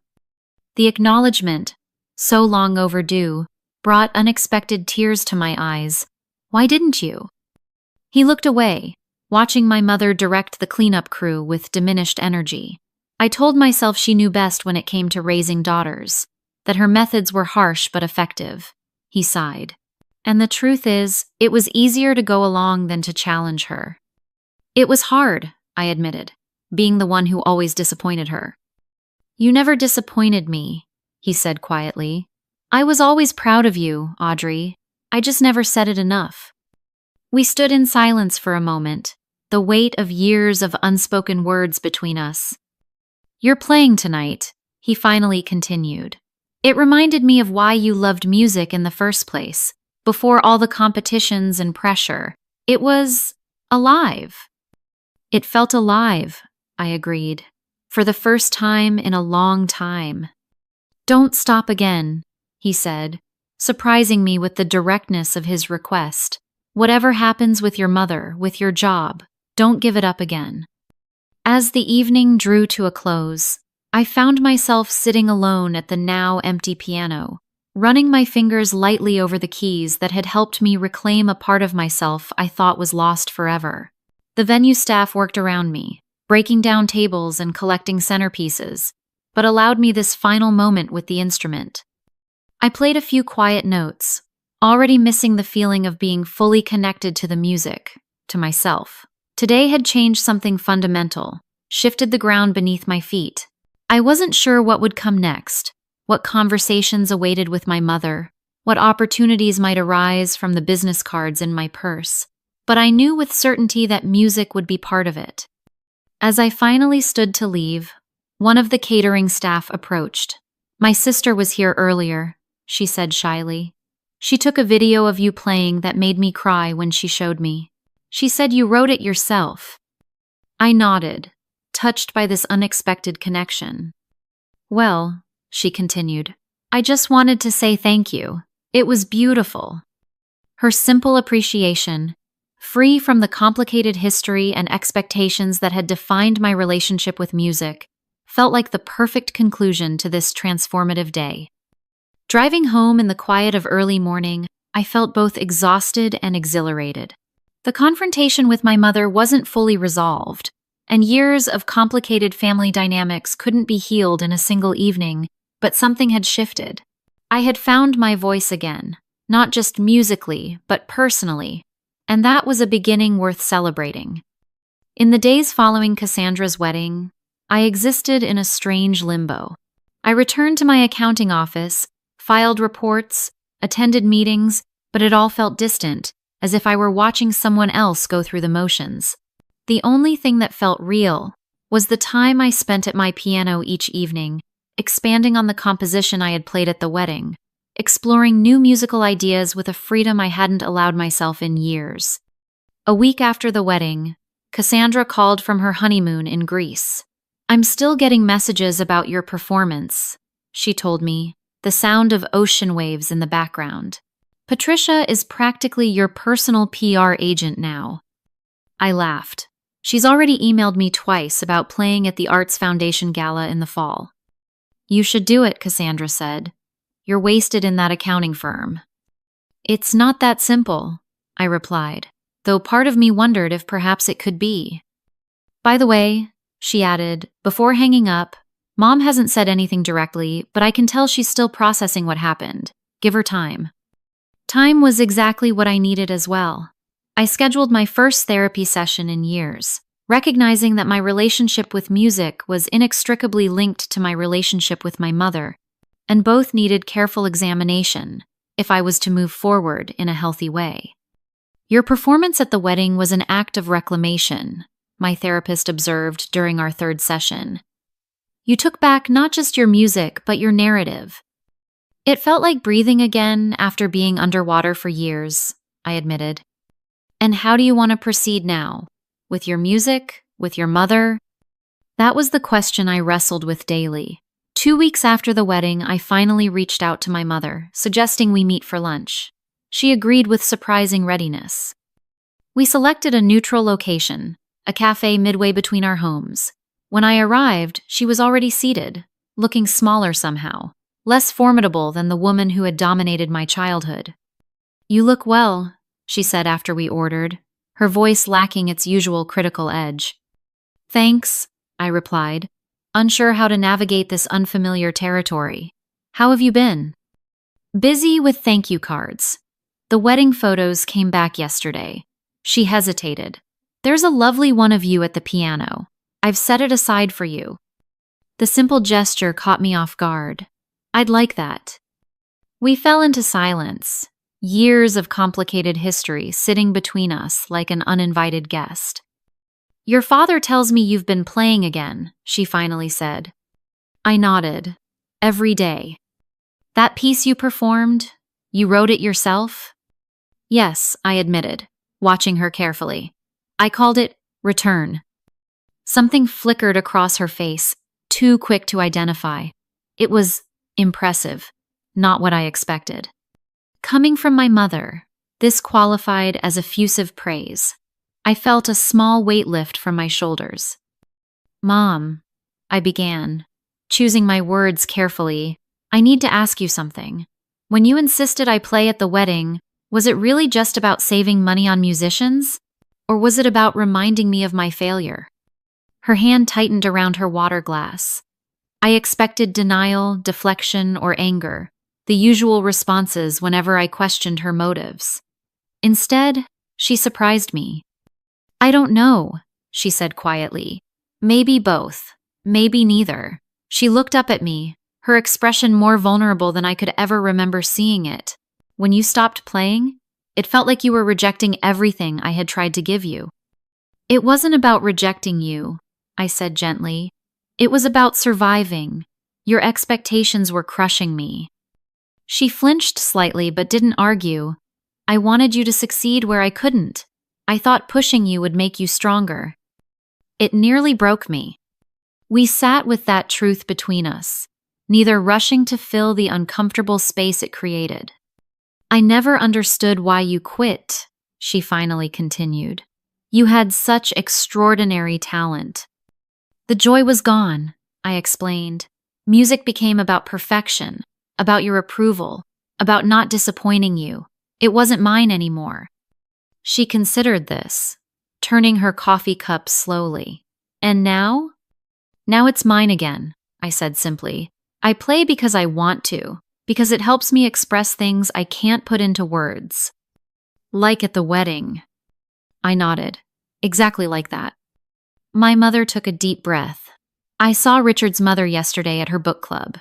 The acknowledgement, so long overdue, brought unexpected tears to my eyes. "Why didn't you?" He looked away, watching my mother direct the cleanup crew with diminished energy. I told myself she knew best when it came to raising daughters, that her methods were harsh but effective. He sighed. "And the truth is, it was easier to go along than to challenge her." "It was hard," I admitted, being the one who always disappointed her. "You never disappointed me," he said quietly. "I was always proud of you, Audrey. I just never said it enough." We stood in silence for a moment, the weight of years of unspoken words between us. "You're playing tonight," he finally continued. "It reminded me of why you loved music in the first place, before all the competitions and pressure. It was alive." "It felt alive," I agreed, "for the first time in a long time." "Don't stop again," he said, surprising me with the directness of his request. "Whatever happens with your mother, with your job, don't give it up again." As the evening drew to a close, I found myself sitting alone at the now empty piano, running my fingers lightly over the keys that had helped me reclaim a part of myself I thought was lost forever. The venue staff worked around me, breaking down tables and collecting centerpieces, but allowed me this final moment with the instrument. I played a few quiet notes, already missing the feeling of being fully connected to the music, to myself. Today had changed something fundamental, shifted the ground beneath my feet. I wasn't sure what would come next, what conversations awaited with my mother, what opportunities might arise from the business cards in my purse, but I knew with certainty that music would be part of it. As I finally stood to leave, one of the catering staff approached. "My sister was here earlier," she said shyly. "She took a video of you playing that made me cry when she showed me. She said you wrote it yourself." I nodded, touched by this unexpected connection. "Well," she continued, "I just wanted to say thank you. It was beautiful." Her simple appreciation, free from the complicated history and expectations that had defined my relationship with music, felt like the perfect conclusion to this transformative day. Driving home in the quiet of early morning, I felt both exhausted and exhilarated. The confrontation with my mother wasn't fully resolved, and years of complicated family dynamics couldn't be healed in a single evening, but something had shifted. I had found my voice again, not just musically, but personally, and that was a beginning worth celebrating. In the days following Cassandra's wedding, I existed in a strange limbo. I returned to my accounting office, filed reports, attended meetings, but it all felt distant, as if I were watching someone else go through the motions. The only thing that felt real was the time I spent at my piano each evening, expanding on the composition I had played at the wedding, exploring new musical ideas with a freedom I hadn't allowed myself in years. A week after the wedding, Cassandra called from her honeymoon in Greece. "I'm still getting messages about your performance," she told me, the sound of ocean waves in the background. "Patricia is practically your personal PR agent now." I laughed. "She's already emailed me twice about playing at the Arts Foundation Gala in the fall." "You should do it," Cassandra said. "You're wasted in that accounting firm." "It's not that simple," I replied, though part of me wondered if perhaps it could be. "By the way," she added, before hanging up, "Mom hasn't said anything directly, but I can tell she's still processing what happened. Give her time." Time was exactly what I needed as well. I scheduled my first therapy session in years, recognizing that my relationship with music was inextricably linked to my relationship with my mother, and both needed careful examination if I was to move forward in a healthy way. "Your performance at the wedding was an act of reclamation," my therapist observed during our third session. "You took back not just your music, but your narrative." It felt like breathing again after being underwater for years, I admitted. "And how do you want to proceed now? With your music? With your mother?" That was the question I wrestled with daily. 2 weeks after the wedding, I finally reached out to my mother, suggesting we meet for lunch. She agreed with surprising readiness. We selected a neutral location, a cafe midway between our homes. When I arrived, she was already seated, looking smaller somehow, less formidable than the woman who had dominated my childhood. "You look well," she said after we ordered, her voice lacking its usual critical edge. "Thanks," I replied, unsure how to navigate this unfamiliar territory. "How have you been?" "Busy with thank you cards. The wedding photos came back yesterday." She hesitated. "There's a lovely one of you at the piano. I've set it aside for you." The simple gesture caught me off guard. "I'd like that." We fell into silence, years of complicated history sitting between us like an uninvited guest. "Your father tells me you've been playing again," she finally said. I nodded. "Every day." "That piece you performed, you wrote it yourself?" "Yes," I admitted, watching her carefully. "I called it Return." Something flickered across her face, too quick to identify. It was impressive, not what I expected. Coming from my mother, this qualified as effusive praise. I felt a small weight lift from my shoulders. "Mom," I began, choosing my words carefully, "I need to ask you something. When you insisted I play at the wedding, was it really just about saving money on musicians? Or was it about reminding me of my failure? Her hand tightened around her water glass. I expected denial, deflection, or anger, the usual responses whenever I questioned her motives. Instead, she surprised me. "I don't know," she said quietly. "Maybe both. Maybe neither." She looked up at me, her expression more vulnerable than I could ever remember seeing it. "When you stopped playing, it felt like you were rejecting everything I had tried to give you." "It wasn't about rejecting you," I said gently. "It was about surviving. Your expectations were crushing me." She flinched slightly but didn't argue. "I wanted you to succeed where I couldn't. I thought pushing you would make you stronger." It nearly broke me. We sat with that truth between us, neither rushing to fill the uncomfortable space it created. "I never understood why you quit," she finally continued. "You had such extraordinary talent." "The joy was gone," I explained. "Music became about perfection, about your approval, about not disappointing you. It wasn't mine anymore." She considered this, turning her coffee cup slowly. "And now?" "Now it's mine again," I said simply. "I play because I want to, because it helps me express things I can't put into words." "Like at the wedding." I nodded. "Exactly like that." My mother took a deep breath. "I saw Richard's mother yesterday at her book club.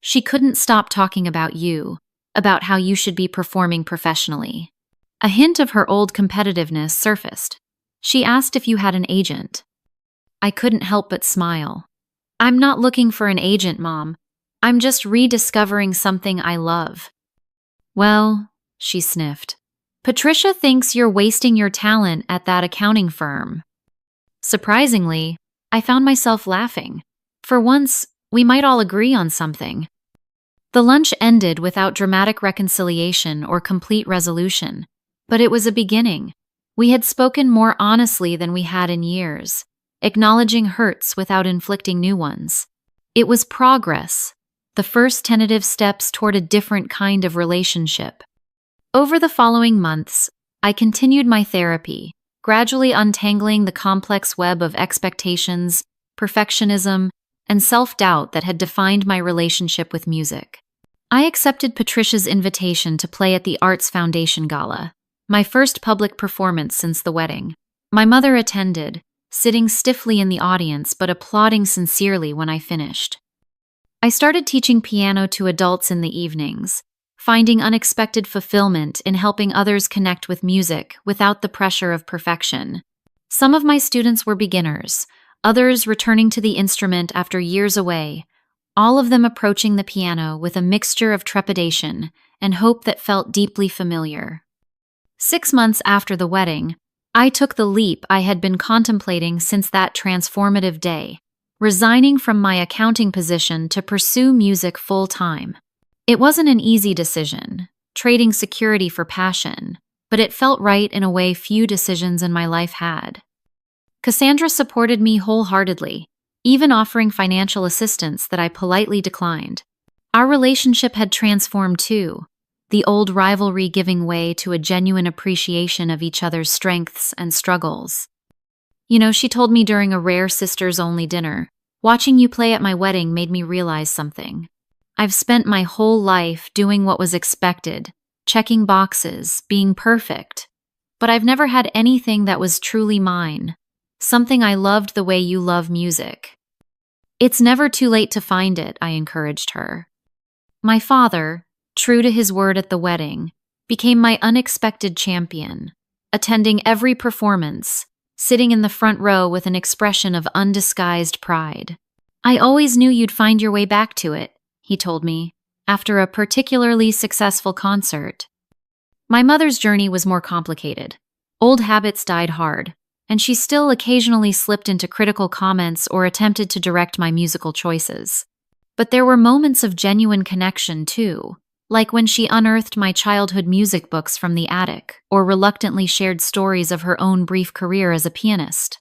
She couldn't stop talking about you, about how you should be performing professionally." A hint of her old competitiveness surfaced. She asked if you had an agent. I couldn't help but smile. "I'm not looking for an agent, Mom. I'm just rediscovering something I love." "Well," she sniffed, "Patricia thinks you're wasting your talent at that accounting firm." Surprisingly, I found myself laughing. For once, we might all agree on something. The lunch ended without dramatic reconciliation or complete resolution, but it was a beginning. We had spoken more honestly than we had in years, acknowledging hurts without inflicting new ones. It was progress, the first tentative steps toward a different kind of relationship. Over the following months, I continued my therapy, gradually untangling the complex web of expectations, perfectionism, and self-doubt that had defined my relationship with music. I accepted Patricia's invitation to play at the Arts Foundation Gala, my first public performance since the wedding. My mother attended, sitting stiffly in the audience but applauding sincerely when I finished. I started teaching piano to adults in the evenings, finding unexpected fulfillment in helping others connect with music without the pressure of perfection. Some of my students were beginners, others returning to the instrument after years away, all of them approaching the piano with a mixture of trepidation and hope that felt deeply familiar. 6 months after the wedding, I took the leap I had been contemplating since that transformative day, resigning from my accounting position to pursue music full-time. It wasn't an easy decision, trading security for passion, but it felt right in a way few decisions in my life had. Cassandra supported me wholeheartedly, even offering financial assistance that I politely declined. Our relationship had transformed too, the old rivalry giving way to a genuine appreciation of each other's strengths and struggles. She told me during a rare sisters-only dinner, "Watching you play at my wedding made me realize something. I've spent my whole life doing what was expected, checking boxes, being perfect. But I've never had anything that was truly mine, something I loved the way you love music." "It's never too late to find it," I encouraged her. My father, true to his word at the wedding, became my unexpected champion, attending every performance, sitting in the front row with an expression of undisguised pride. "I always knew you'd find your way back to it," he told me, after a particularly successful concert. My mother's journey was more complicated. Old habits died hard, and she still occasionally slipped into critical comments or attempted to direct my musical choices. But there were moments of genuine connection, too, like when she unearthed my childhood music books from the attic or reluctantly shared stories of her own brief career as a pianist.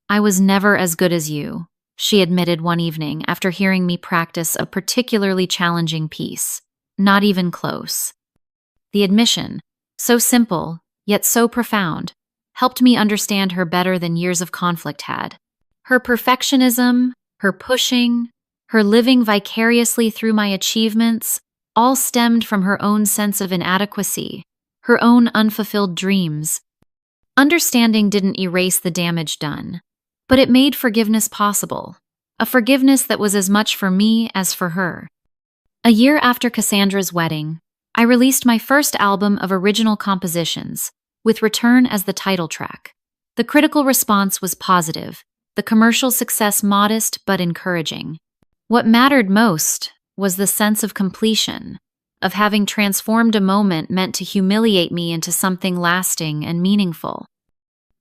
"I was never as good as you," she admitted one evening after hearing me practice a particularly challenging piece. not even close. The admission, so simple, yet so profound, helped me understand her better than years of conflict had. Her perfectionism, her pushing, her living vicariously through my achievements, all stemmed from her own sense of inadequacy, her own unfulfilled dreams. Understanding didn't erase the damage done, but it made forgiveness possible, a forgiveness that was as much for me as for her. A year after Cassandra's wedding, I released my first album of original compositions, with Return as the title track. The critical response was positive, the commercial success modest but encouraging. What mattered most was the sense of completion, of having transformed a moment meant to humiliate me into something lasting and meaningful.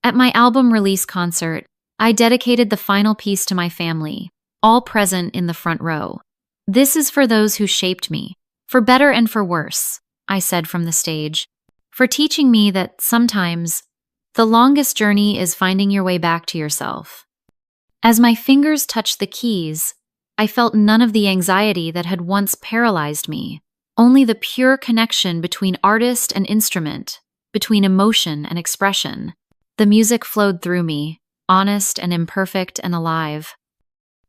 At my album release concert, I dedicated the final piece to my family, all present in the front row. "This is for those who shaped me, for better and for worse," I said from the stage, "for teaching me that sometimes the longest journey is finding your way back to yourself." As my fingers touched the keys, I felt none of the anxiety that had once paralyzed me, only the pure connection between artist and instrument, between emotion and expression. The music flowed through me, honest and imperfect and alive.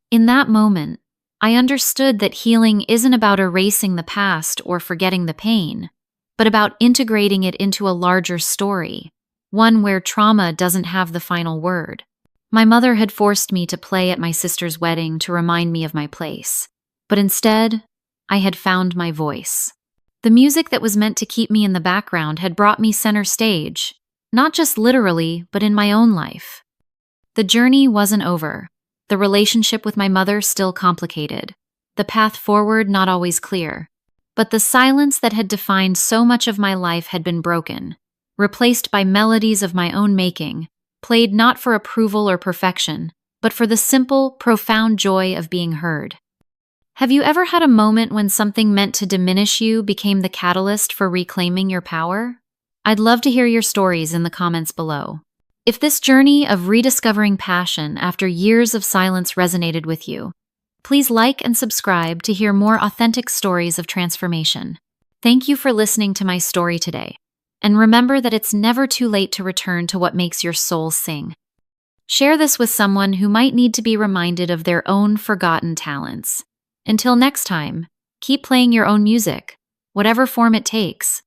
In that moment, I understood that healing isn't about erasing the past or forgetting the pain, but about integrating it into a larger story, one where trauma doesn't have the final word. My mother had forced me to play at my sister's wedding to remind me of my place, but instead, I had found my voice. The music that was meant to keep me in the background had brought me center stage, not just literally, but in my own life. The journey wasn't over. The relationship with my mother still complicated, the path forward not always clear. But the silence that had defined so much of my life had been broken, replaced by melodies of my own making, played not for approval or perfection, but for the simple, profound joy of being heard. Have you ever had a moment when something meant to diminish you became the catalyst for reclaiming your power? I'd love to hear your stories in the comments below. If this journey of rediscovering passion after years of silence resonated with you, please like and subscribe to hear more authentic stories of transformation. Thank you for listening to my story today. And remember that it's never too late to return to what makes your soul sing. Share this with someone who might need to be reminded of their own forgotten talents. Until next time, keep playing your own music, whatever form it takes.